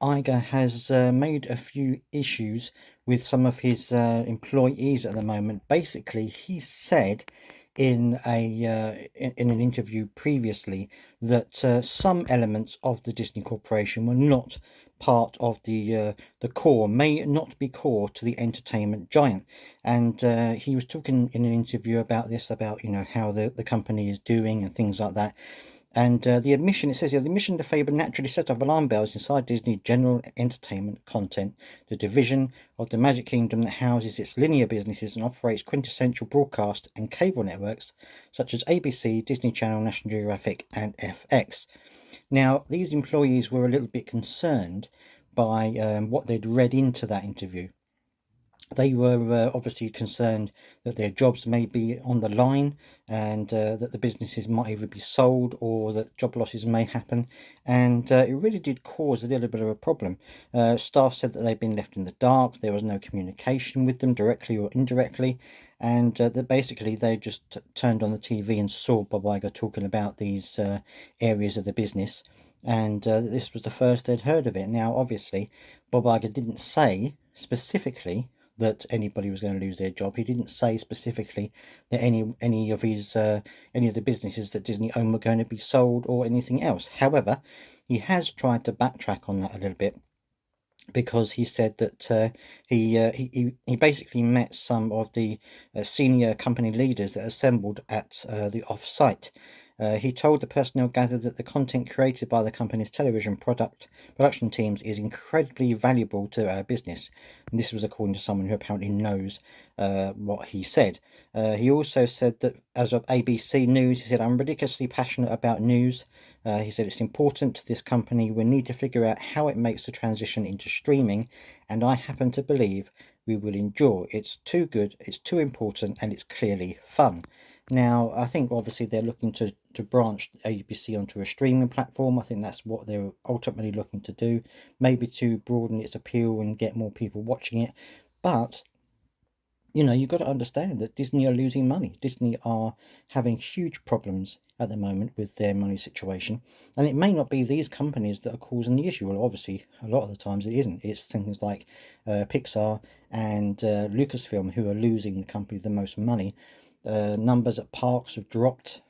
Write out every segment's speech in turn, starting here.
Iger has made a few issues with some of his employees at the moment. Basically, he said in an interview previously that some elements of the Disney Corporation were not part of the core, may not be core to the entertainment giant. And he was talking in an interview about this, about how the company is doing and things like that. And the admission, it says here, the admission to Faber naturally set off alarm bells inside Disney general entertainment content, the division of the Magic Kingdom that houses its linear businesses and operates quintessential broadcast and cable networks such as ABC, Disney Channel, National Geographic, and FX. Now, these employees were a little bit concerned by what they'd read into that interview. They were obviously concerned that their jobs may be on the line, and that the businesses might either be sold or that job losses may happen. And it really did cause a little bit of a problem. Staff said that they'd been left in the dark. There was no communication with them directly or indirectly. And that basically they just turned on the TV and saw Bob Iger talking about these areas of the business. And this was the first they'd heard of it. Now, obviously, Bob Iger didn't say specifically that anybody was going to lose their job. He didn't say specifically that any of the businesses that Disney owned were going to be sold or anything else. However, he has tried to backtrack on that a little bit, because he said that he basically met some of the senior company leaders that assembled at the off-site. He told the personnel gathered that the content created by the company's television production teams is incredibly valuable to our business. And this was according to someone who apparently knows what he said. He also said that, as of ABC News, he said, "I'm ridiculously passionate about news." He said, "It's important to this company. We need to figure out how it makes the transition into streaming, and I happen to believe we will endure. It's too good, it's too important, and it's clearly fun." Now, I think obviously they're looking to branch ABC onto a streaming platform. I think that's what they're ultimately looking to do, maybe to broaden its appeal and get more people watching it. But you've got to understand that Disney are losing money. Disney are having huge problems at the moment with their money situation. And it may not be these companies that are causing the issue. Well, obviously, a lot of the times it isn't. It's things like Pixar and Lucasfilm who are losing the company the most money. Numbers at parks have dropped.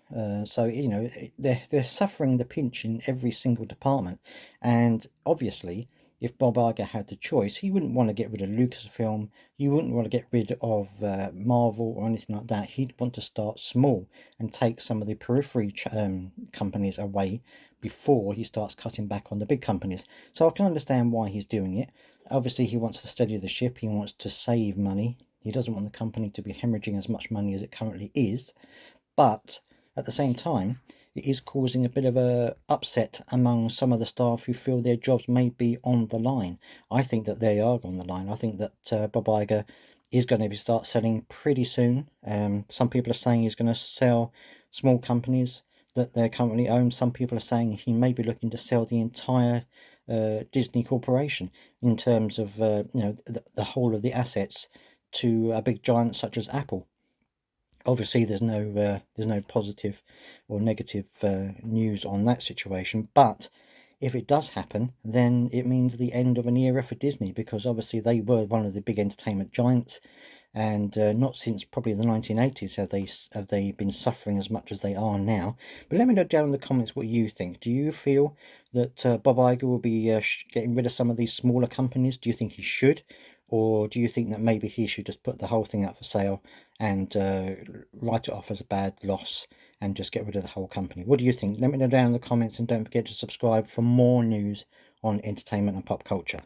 So they're suffering the pinch in every single department. And obviously, if Bob Iger had the choice, he wouldn't want to get rid of Lucasfilm. He wouldn't want to get rid of Marvel or anything like that. He'd want to start small and take some of the periphery companies away before he starts cutting back on the big companies. So I can understand why he's doing it. Obviously, he wants to steady the ship. He wants to save money. He doesn't want the company to be hemorrhaging as much money as it currently is. But at the same time, it is causing a bit of a upset among some of the staff who feel their jobs may be on the line. I think that they are on the line. I think that Bob Iger is going to start selling pretty soon. Some people are saying he's going to sell small companies that they currently own. Some people are saying he may be looking to sell the entire Disney Corporation in terms of the whole of the assets to a big giant such as Apple. Obviously, there's no positive or negative news on that situation, but if it does happen, then it means the end of an era for Disney, because obviously they were one of the big entertainment giants, and not since probably the 1980s have they been suffering as much as they are now. But let me know down in the comments what you think. Do you feel that Bob Iger will be getting rid of some of these smaller companies? Do you think he should? Or do you think that maybe he should just put the whole thing up for sale and write it off as a bad loss and just get rid of the whole company? What do you think? Let me know down in the comments, and don't forget to subscribe for more news on entertainment and pop culture.